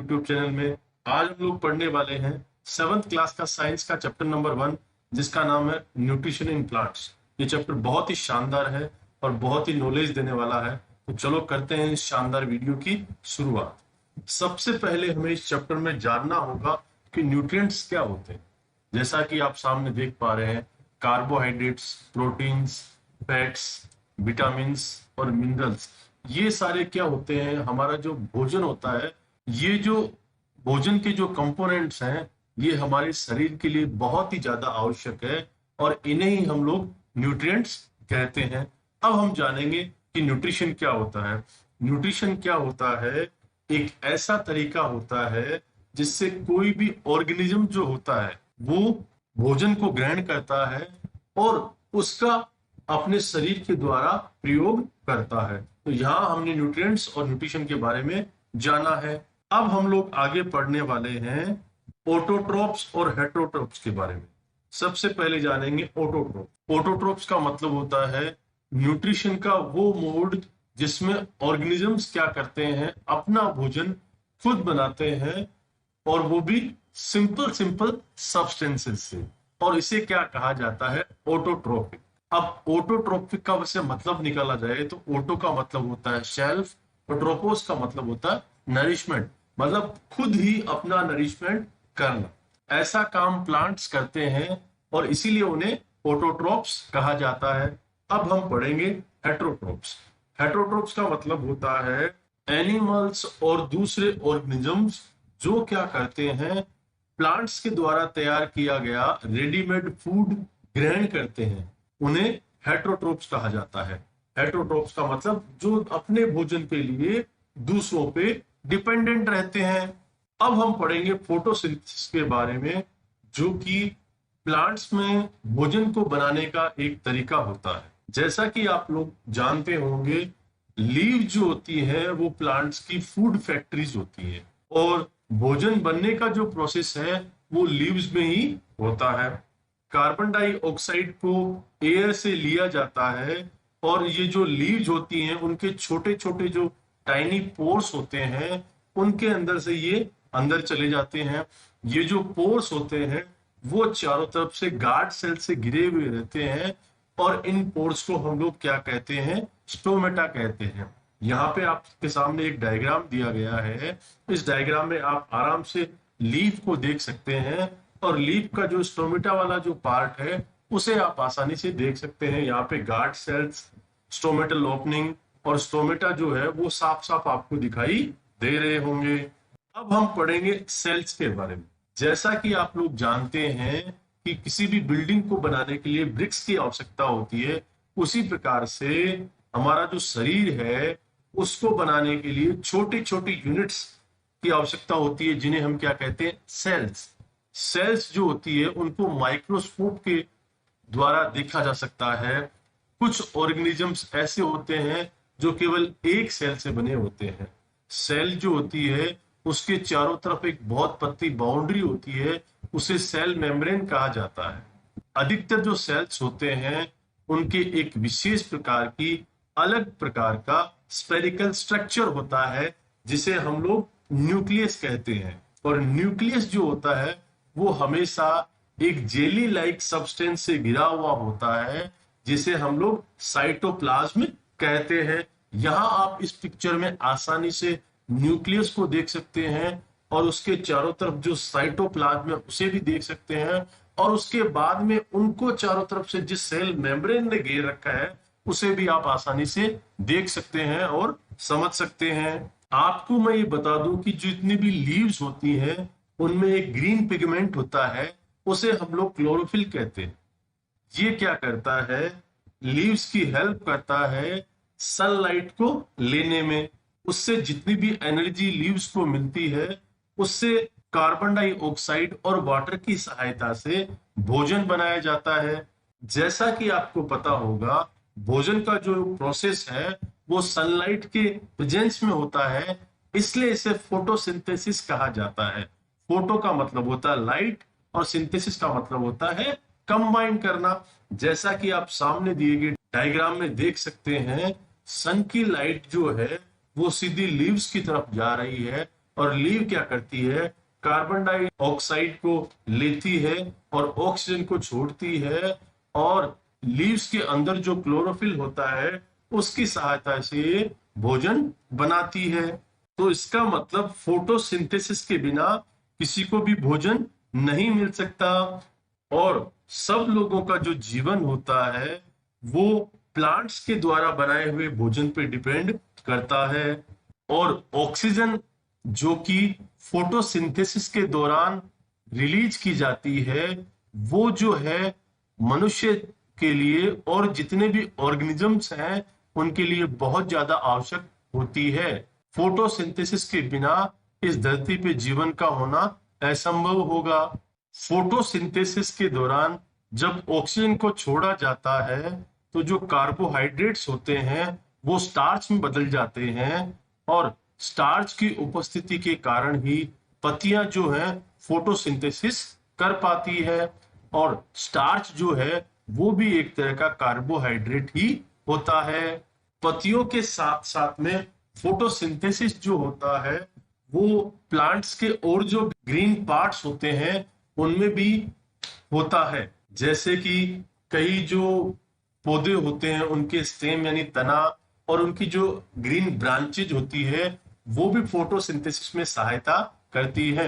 YouTube channel में। आज हम लोग पढ़ने वाले हैं 7th क्लास का साइंस का चैप्टर नंबर 1, जिसका नाम है न्यूट्रिशन इन प्लांट्स। ये चैप्टर बहुत ही शानदार है और बहुत ही नॉलेज देने वाला है। तो चलो करते हैं इस शानदार वीडियो की शुरुआत। सबसे पहले हमें इस चैप्टर में जानना होगा कि न्यूट्रिएंट्स क्या होते हैं। जैसा कि आप सामने देख पा रहे हैं, कार्बोहाइड्रेट्स, प्रोटीन्स, फैट्स, विटामिन और मिनरल्स, ये सारे क्या होते हैं। हमारा जो भोजन होता है, ये जो भोजन के जो कंपोनेंट्स हैं, ये हमारे शरीर के लिए बहुत ही ज्यादा आवश्यक है और इन्हें ही हम लोग न्यूट्रिएंट्स कहते हैं। अब हम जानेंगे कि न्यूट्रिशन क्या होता है। न्यूट्रिशन क्या होता है? एक ऐसा तरीका होता है जिससे कोई भी ऑर्गेनिज्म जो होता है वो भोजन को ग्रहण करता है और उसका अपने शरीर के द्वारा प्रयोग करता है। तो यहाँ हमने न्यूट्रिएंट्स और न्यूट्रिशन के बारे में जाना है। अब हम लोग आगे पढ़ने वाले हैं ऑटोट्रोप्स और हेटरोट्रोप्स के बारे में। सबसे पहले जानेंगे ऑटोट्रोप। ऑटोट्रोप्स का मतलब होता है न्यूट्रिशन का वो मोड जिसमें ऑर्गेनिजम्स क्या करते हैं, अपना भोजन खुद बनाते हैं और वो भी सिंपल सब्सटेंसेस से, और इसे क्या कहा जाता है? ऑटोट्रोपिक। अब ऑटोट्रोपिक का वैसे मतलब निकाला जाए तो ऑटो का मतलब होता है शेल्फ और ट्रोपोस का मतलब होता है नरिशमेंट, मतलब खुद ही अपना नरिशमेंट करना। ऐसा काम प्लांट्स करते हैं और इसीलिए उन्हें ऑटोट्रोप्स कहा जाता है। अब हम पढ़ेंगे हेटरोट्रोप्स। हेटरोट्रोप्स का मतलब होता है एनिमल्स और दूसरे ऑर्गेनिजम्स जो क्या करते हैं, प्लांट्स के द्वारा तैयार किया गया रेडीमेड फूड ग्रहण करते हैं, उन्हें हेटरोट्रोप्स कहा जाता है। हेटरोट्रोप्स का मतलब जो अपने भोजन के लिए दूसरों पे डिपेंडेंट रहते हैं। अब हम पढ़ेंगे फोटोसिंथेसिस के बारे में, जो कि प्लांट्स में भोजन को बनाने का एक तरीका होता है। जैसा कि आप लोग जानते होंगे, लीव जो होती है वो प्लांट्स की फूड फैक्ट्रीज होती है और भोजन बनने का जो प्रोसेस है वो लीव्स में ही होता है। कार्बन डाइऑक्साइड को एयर से लिया जाता है और ये जो लीव्स होती हैं उनके छोटे छोटे जो टाइनी पोर्स होते हैं, उनके अंदर से ये अंदर चले जाते हैं। ये जो पोर्स होते हैं वो चारों तरफ से गार्ड सेल से घिरे हुए रहते हैं और इन पोर्स को हम लोग क्या कहते हैं? स्टोमेटा कहते हैं। यहाँ पे आपके सामने एक डायग्राम दिया गया है। इस डायग्राम में आप आराम से लीफ को देख सकते हैं और लीफ का जो स्टोमेटा वाला जो पार्ट है उसे आप आसानी से देख सकते हैं। यहाँ पे गार्ड सेल्स, स्टोमेटल ओपनिंग और स्टोमेटा जो है वो साफ साफ आपको दिखाई दे रहे होंगे। अब हम पढ़ेंगे सेल्स के बारे में। जैसा कि आप लोग जानते हैं कि किसी भी बिल्डिंग को बनाने के लिए ब्रिक्स की आवश्यकता होती है, उसी प्रकार से हमारा जो शरीर है उसको बनाने के लिए छोटी छोटी यूनिट्स की आवश्यकता होती है, जिन्हें हम क्या कहते हैं? सेल्स। सेल्स जो होती है उनको माइक्रोस्कोप के द्वारा देखा जा सकता है। कुछ ऑर्गेनिजम्स ऐसे होते हैं जो केवल एक सेल से बने होते हैं। सेल जो होती है उसके चारों तरफ एक बहुत पतली बाउंड्री होती है, उसे सेल मेम्ब्रेन कहा जाता है। अधिकतर जो सेल्स होते हैं उनके एक विशेष प्रकार की अलग प्रकार का स्फेरिकल स्ट्रक्चर होता है, जिसे हम लोग न्यूक्लियस कहते हैं। और न्यूक्लियस जो होता है वो हमेशा एक जेली लाइक सब्सटेंस से घिरा हुआ होता है, जिसे हम लोग साइटोप्लाज्म कहते हैं। यहाँ आप इस पिक्चर में आसानी से न्यूक्लियस को देख सकते हैं और उसके चारों तरफ जो साइटोप्लाज्म है उसे भी देख सकते हैं, और उसके बाद में उनको चारों तरफ से जिस सेल मेम्ब्रेन ने घेर रखा है उसे भी आप आसानी से देख सकते हैं और समझ सकते हैं। आपको मैं ये बता दूं कि जितनी भी लीव्स होती हैं उनमें एक ग्रीन पिगमेंट होता है, उसे हम लोग क्लोरोफिल कहते हैं। ये क्या करता है? लीव्स की हेल्प करता है सनलाइट को लेने में। उससे जितनी भी एनर्जी लीव्स को मिलती है उससे कार्बन डाइऑक्साइड और वाटर की सहायता से भोजन बनाया जाता है। जैसा कि आपको पता होगा, भोजन का जो प्रोसेस है वो सनलाइट के प्रेजेंस में होता है, इसलिए इसे फोटोसिंथेसिस कहा जाता है। फोटो का मतलब होता है लाइट और सिंथेसिस का मतलब होता है कंबाइन करना। जैसा कि आप सामने दिए गए डायग्राम में देख सकते हैं, सन की लाइट जो है वो सीधी लीव्स की तरफ जा रही है और लीव क्या करती है, कार्बन डाइऑक्साइड को लेती है और ऑक्सीजन को छोड़ती है, और लीव्स के अंदर जो क्लोरोफिल होता है उसकी सहायता से भोजन बनाती है। तो इसका मतलब फोटोसिंथेसिस के बिना किसी को भी भोजन नहीं मिल सकता, और सब लोगों का जो जीवन होता है वो प्लांट्स के द्वारा बनाए हुए भोजन पे डिपेंड करता है। और ऑक्सीजन जो कि फोटोसिंथेसिस के दौरान रिलीज की जाती है, वो जो है मनुष्य के लिए और जितने भी ऑर्गेनिजम्स हैं उनके लिए बहुत ज्यादा आवश्यक होती है। फोटोसिंथेसिस के बिना इस धरती पे जीवन का होना असंभव होगा। फोटोसिंथेसिस के दौरान जब ऑक्सीजन को छोड़ा जाता है तो जो कार्बोहाइड्रेट्स होते हैं वो स्टार्च में बदल जाते हैं, और स्टार्च की उपस्थिति के कारण ही पत्तियां जो है फोटोसिंथेसिस कर पाती है। और स्टार्च जो है वो भी एक तरह का कार्बोहाइड्रेट ही होता है। पत्तियों के साथ साथ में फोटोसिंथेसिस जो होता है वो प्लांट्स के और जो ग्रीन पार्ट्स होते हैं उनमें भी होता है। जैसे कि कई जो पौधे होते हैं उनके स्टेम यानी तना और उनकी जो ग्रीन ब्रांचेज होती है वो भी फोटोसिंथेसिस में सहायता करती है।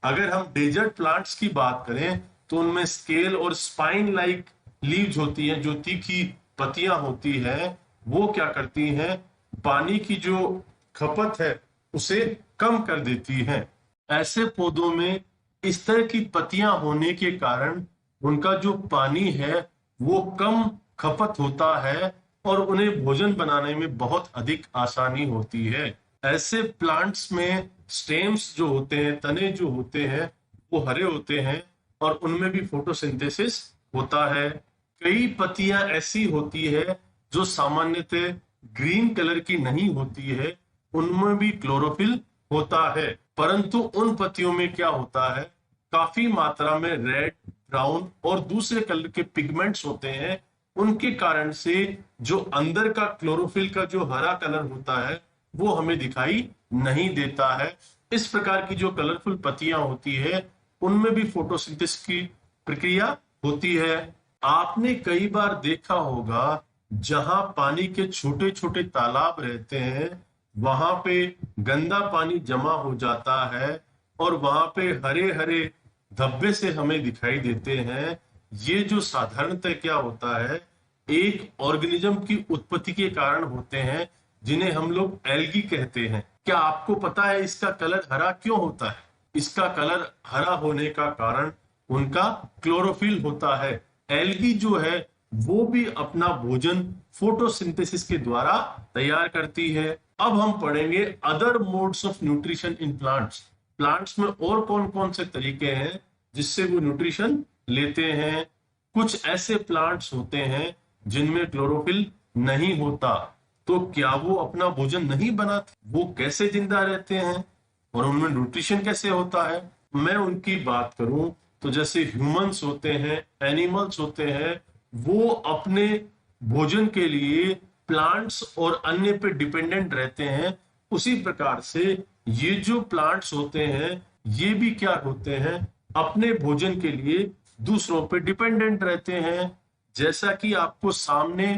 अगर हम डेजर्ट प्लांट्स की बात करें तो उनमें स्केल और स्पाइन लाइक लीव्स होती हैं, जो तीखी पत्तियां होती है, वो क्या करती हैं, पानी की जो खपत है उसे कम कर देती हैं। ऐसे पौधों में इस तरह की पत्तियां होने के कारण उनका जो पानी है वो कम खपत होता है और उन्हें भोजन बनाने में बहुत अधिक आसानी होती है। ऐसे प्लांट्स में स्टेम्स जो होते हैं, तने जो होते हैं वो हरे होते हैं और उनमें भी फोटोसिंथेसिस होता है। कई पत्तियां ऐसी होती है जो सामान्यतः ग्रीन कलर की नहीं होती है, उनमें भी क्लोरोफिल होता है, परंतु उन पत्तियों में क्या होता है, काफी मात्रा में रेड, ब्राउन और दूसरे कलर के पिगमेंट्स होते हैं। उनके कारण से जो अंदर का क्लोरोफिल का जो हरा कलर होता है वो हमें दिखाई नहीं देता है। इस प्रकार की जो कलरफुल पत्तियां होती है उनमें भी फोटोसिंथेसिस की प्रक्रिया होती है। आपने कई बार देखा होगा जहां पानी के छोटे छोटे तालाब रहते हैं वहां पे गंदा पानी जमा हो जाता है और वहां पे हरे हरे धब्बे से हमें दिखाई देते हैं। ये जो साधारणतः क्या होता है, एक ऑर्गेनिज्म की उत्पत्ति के कारण होते हैं जिन्हें हम लोग एल्गी कहते हैं। क्या आपको पता है इसका कलर हरा क्यों होता है? इसका कलर हरा होने का कारण उनका क्लोरोफिल होता है। एल्गी जो है वो भी अपना भोजन फोटोसिंथेसिस के द्वारा तैयार करती है। अब हम पढ़ेंगे other modes of nutrition in plants. Plants में और कौन कौन से तरीके हैं जिससे वो न्यूट्रिशन लेते हैं। कुछ ऐसे प्लांट्स होते हैं जिनमें क्लोरोफिल नहीं होता, तो क्या वो अपना भोजन नहीं बनाते? वो कैसे जिंदा रहते हैं और उनमें न्यूट्रिशन कैसे होता है? मैं उनकी बात करूं तो जैसे ह्यूमंस होते हैं, एनिमल्स होते हैं, वो अपने भोजन के लिए प्लांट्स और अन्य पे डिपेंडेंट रहते हैं। उसी प्रकार से ये जो प्लांट्स होते हैं ये भी क्या होते हैं, अपने भोजन के लिए दूसरों पे डिपेंडेंट रहते हैं। जैसा कि आपको सामने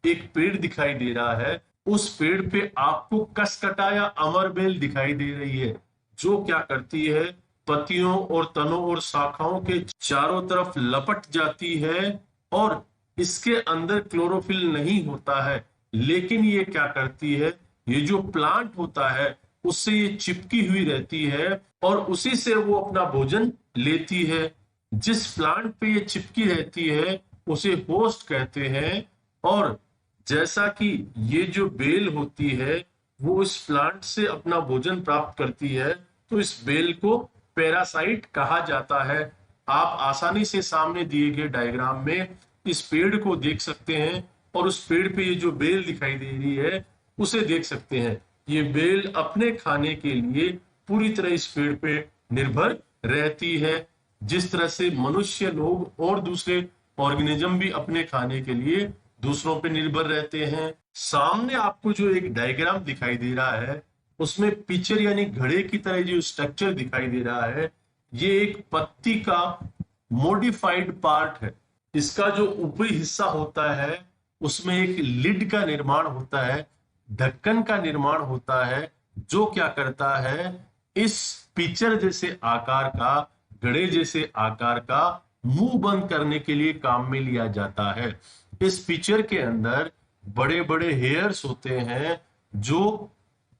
एक पेड़ दिखाई दे रहा है, उस पेड़ पे आपको कसकटा या अमरबेल दिखाई दे रही है, जो क्या करती है, पत्तियों और तनों और शाखाओं के चारों तरफ लपट जाती है और इसके अंदर क्लोरोफिल नहीं होता है, लेकिन ये क्या करती है, ये जो प्लांट होता है उससे ये चिपकी हुई रहती है और उसी से वो अपना भोजन लेती है। जिस प्लांट पे ये चिपकी रहती है उसे होस्ट कहते हैं। और जैसा कि ये जो बेल होती है वो इस प्लांट से अपना भोजन प्राप्त करती है, तो इस बेल को पैरासाइट कहा जाता है। आप आसानी से सामने दिए गए डायग्राम में इस पेड़ को देख सकते हैं और उस पेड़ पे ये जो बेल दिखाई दे रही है उसे देख सकते हैं। ये बेल अपने खाने के लिए पूरी तरह इस पेड़ पे निर्भर रहती है। जिस तरह से मनुष्य, लोग और दूसरे ऑर्गेनिज्म भी अपने खाने के लिए दूसरों पे निर्भर रहते हैं। सामने आपको जो एक डायग्राम दिखाई दे रहा है उसमें पिक्चर यानी घड़े की तरह जो स्ट्रक्चर दिखाई दे रहा है, ये एक पत्ती का मॉडिफाइड पार्ट है। इसका जो ऊपरी हिस्सा होता है उसमें एक लिड का निर्माण होता है, ढक्कन का निर्माण होता है, जो क्या करता है, इस पिक्चर जैसे आकार का, घड़े जैसे आकार का मुंह बंद करने के लिए काम में लिया जाता है। इस पिक्चर के अंदर बड़े बड़े हेयर्स होते हैं जो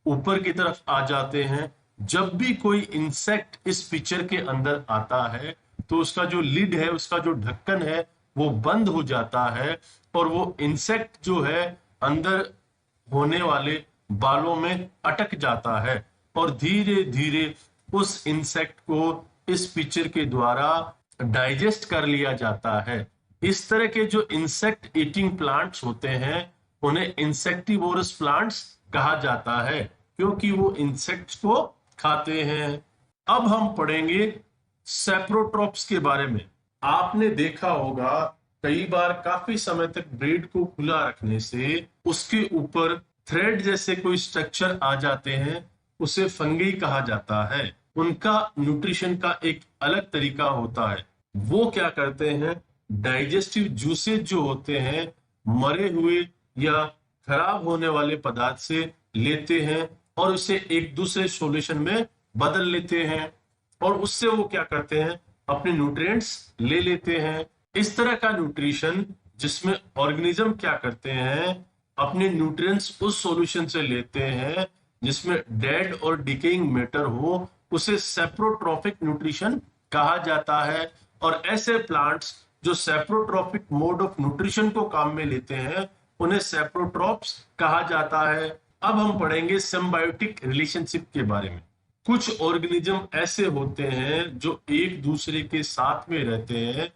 ऊपर की तरफ आ जाते हैं। जब भी कोई इंसेक्ट इस पिक्चर के अंदर आता है तो उसका जो लिड है, उसका जो ढक्कन है, वो बंद हो जाता है और वो इंसेक्ट जो है अंदर होने वाले बालों में अटक जाता है और धीरे धीरे उस इंसेक्ट को इस पिक्चर के द्वारा डाइजेस्ट कर लिया जाता है। इस तरह के जो इंसेक्ट ईटिंग प्लांट्स होते हैं उन्हें इंसेक्टिवोरस प्लांट्स कहा जाता है, क्योंकि वो इंसेक्ट्स को खाते हैं। अब हम पढ़ेंगे सेप्रोट्रॉप्स के बारे में। आपने देखा होगा कई बार काफी समय तक ब्रेड को खुला रखने से उसके ऊपर थ्रेड जैसे कोई स्ट्रक्चर आ जाते हैं, उसे फंगी कहा जाता है। उनका न्यूट्रिशन का एक अलग तरीका होता है। वो क्या करते हैं, डाइजेस्टिव जूसेस जो होते हैं मरे हुए या खराब होने वाले पदार्थ से लेते हैं और उसे एक दूसरे सॉल्यूशन में बदल लेते हैं और उससे वो क्या करते हैं, अपने न्यूट्रिएंट्स ले लेते हैं। इस तरह का न्यूट्रिशन जिसमें ऑर्गेनिज्म क्या करते हैं, अपने न्यूट्रिएंट्स उस सॉल्यूशन से लेते हैं जिसमें डेड और डिकेइंग मैटर हो, उसे सेप्रोट्रॉफिक न्यूट्रिशन कहा जाता है। और ऐसे प्लांट्स जो सेप्रोट्रॉफिक मोड ऑफ न्यूट्रिशन को काम में लेते हैं उन्हें सेप्रोट्रॉप्स कहा जाता है। अब हम पढ़ेंगे सिम्बायोटिक रिलेशनशिप के बारे में। कुछ ऑर्गेनिज्म ऐसे होते हैं जो एक दूसरे के साथ में रहते हैं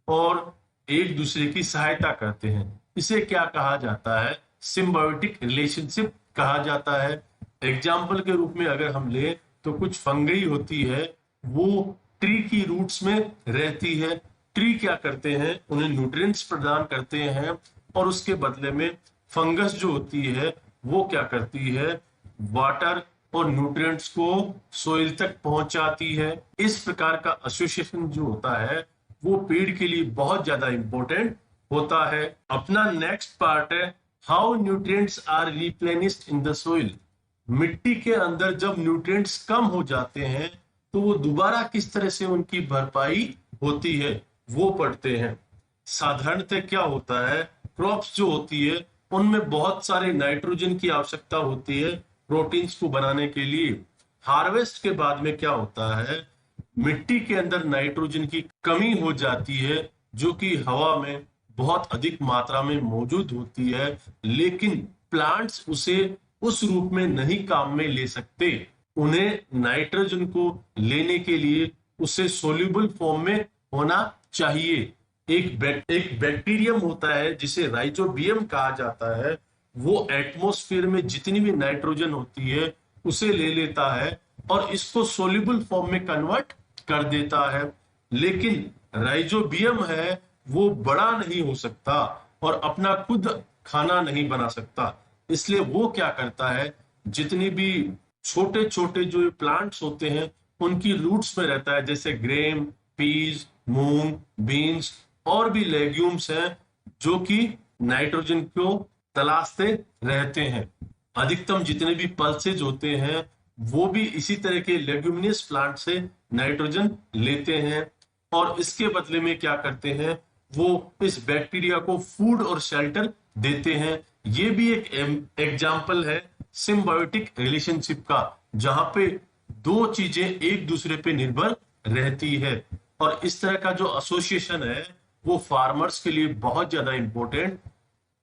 और एक दूसरे की सहायता करते हैं। इसे क्या कहा जाता है, सिम्बायोटिक रिलेशनशिप कहा जाता है। एग्जाम्पल के रूप में अगर हम ले तो कुछ फंगई होती है, वो ट्री की रूट्स में रहती है। ट्री क्या करते हैं, उन्हें न्यूट्रिएंट्स प्रदान करते हैं और उसके बदले में फंगस जो होती है वो क्या करती है, वाटर और न्यूट्रिएंट्स को सोइल तक पहुंचाती है। इस प्रकार का एसोसिएशन जो होता है वो पेड़ के लिए बहुत ज्यादा इंपॉर्टेंट होता है। अपना नेक्स्ट पार्ट है how nutrients are replenished in the soil. मिट्टी के अंदर जब न्यूट्रिएंट्स कम हो जाते हैं तो वो दोबारा किस तरह से उनकी भरपाई होती है वो पढ़ते हैं। साधारणतः क्या होता है, क्रॉप्स जो होती है उनमें बहुत सारे नाइट्रोजन की आवश्यकता होती है प्रोटीन्स को बनाने के लिए। हार्वेस्ट के बाद में क्या होता है, मिट्टी के अंदर नाइट्रोजन की कमी हो जाती है जो कि हवा में बहुत अधिक मात्रा में मौजूद होती है, लेकिन प्लांट्स उसे उस रूप में नहीं काम में ले सकते। उन्हें नाइट्रोजन को लेने के लिए उसे सोल्यूबल फॉर्म में होना चाहिए। एक बैक्टीरियम होता है जिसे राइजोबियम कहा जाता है, वो एटमॉस्फेयर में जितनी भी नाइट्रोजन होती है उसे ले लेता है और इसको सोल्यूबल फॉर्म में कन्वर्ट कर देता है। लेकिन राइजोबियम है वो बड़ा नहीं हो सकता और अपना खुद खाना नहीं बना सकता, इसलिए वो क्या करता है, जितनी भी छोटे छोटे जो प्लांट्स होते हैं उनकी रूट्स में रहता है, जैसे ग्रेम, पीज, मूंग, बीन्स और भी लेग्यूम्स हैं जो कि नाइट्रोजन को तलाशते रहते हैं। अधिकतम जितने भी पल्सेज होते हैं वो भी इसी तरह के लेग्यूमिनियस प्लांट से नाइट्रोजन लेते हैं और इसके बदले में क्या करते हैं, वो इस बैक्टीरिया को फूड और शेल्टर देते हैं। ये भी एक एग्जाम्पल है सिम्बायोटिक रिलेशनशिप का, जहां पे दो चीजें एक दूसरे पे निर्भर रहती है। और इस तरह का जो एसोसिएशन है वो फार्मर्स के लिए बहुत ज्यादा इंपॉर्टेंट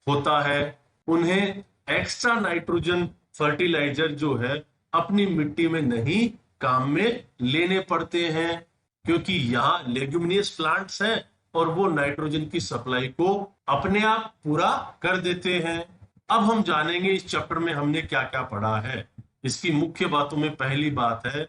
होता है। उन्हें एक्स्ट्रा नाइट्रोजन फर्टिलाइजर जो है अपनी मिट्टी में नहीं काम में लेने पड़ते हैं, क्योंकि यहाँ लेग्यूमिनियस प्लांट्स हैं और वो नाइट्रोजन की सप्लाई को अपने आप पूरा कर देते हैं। अब हम जानेंगे इस चैप्टर में हमने क्या क्या पढ़ा है। इसकी मुख्य बातों में पहली बात है,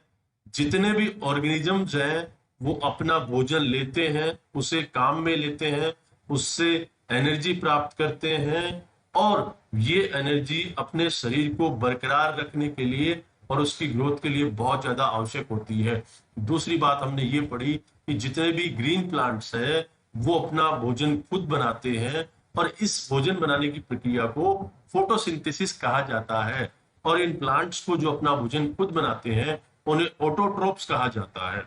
जितने भी ऑर्गेनिजम्स हैं वो अपना भोजन लेते हैं, उसे काम में लेते हैं, उससे एनर्जी प्राप्त करते हैं और ये एनर्जी अपने शरीर को बरकरार रखने के लिए और उसकी ग्रोथ के लिए बहुत ज्यादा आवश्यक होती है। दूसरी बात हमने ये पढ़ी कि जितने भी ग्रीन प्लांट्स है वो अपना भोजन खुद बनाते हैं, और इस भोजन बनाने की प्रक्रिया को फोटोसिंथेसिस कहा जाता है। और इन प्लांट्स को जो अपना भोजन खुद बनाते हैं उन्हें ऑटोट्रोप्स कहा जाता है।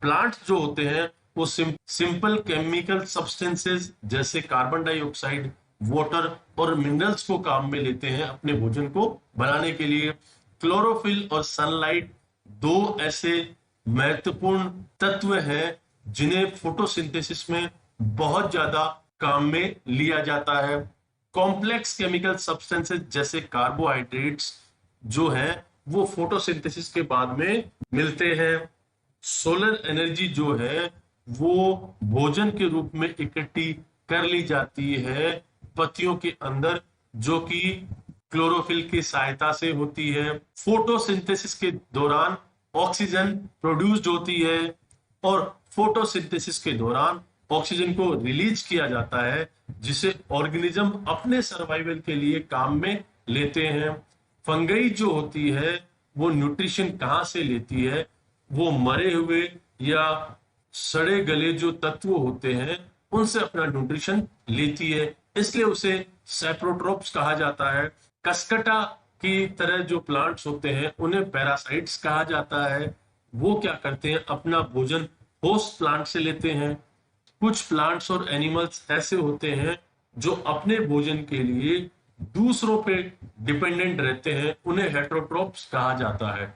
प्लांट्स जो होते हैं वो सिंपल केमिकल सब्सटेंसेस जैसे कार्बन डाइऑक्साइड, वाटर और मिनरल्स को काम में लेते हैं अपने भोजन को बनाने के लिए। क्लोरोफिल और सनलाइट दो ऐसे महत्वपूर्ण तत्व हैं जिन्हें फोटोसिंथेसिस में बहुत ज्यादा काम में लिया जाता है। कॉम्प्लेक्स केमिकल सब्सटेंसेस जैसे कार्बोहाइड्रेट्स जो है वो फोटोसिंथेसिस के बाद में मिलते हैं। सोलर एनर्जी जो है वो भोजन के रूप में इकट्ठी कर ली जाती है पत्तियों के अंदर, जो कि क्लोरोफिल की सहायता से होती है। फोटोसिंथेसिस के दौरान ऑक्सीजन प्रोड्यूस्ड होती है और फोटोसिंथेसिस के दौरान ऑक्सीजन को रिलीज किया जाता है, जिसे ऑर्गेनिज्म अपने सर्वाइवल के लिए काम में लेते हैं। फंगई जो होती है वो न्यूट्रिशन कहाँ से लेती है? वो मरे हुए या सड़े गले जो तत्व होते हैं उनसे अपना न्यूट्रिशन लेती है, इसलिए उसे सैप्रोट्रोप्स कहा जाता है। कसकटा की तरह जो प्लांट्स होते हैं उन्हें पैरासाइट्स कहा जाता है। वो क्या करते हैं? अपना भोजन होस्ट प्लांट से लेते हैं। कुछ प्लांट्स और एनिमल्स ऐसे होते हैं जो अपने भोजन के लिए दूसरों पे डिपेंडेंट रहते हैं, उन्हें हेटेरोट्रोप्स कहा जाता है।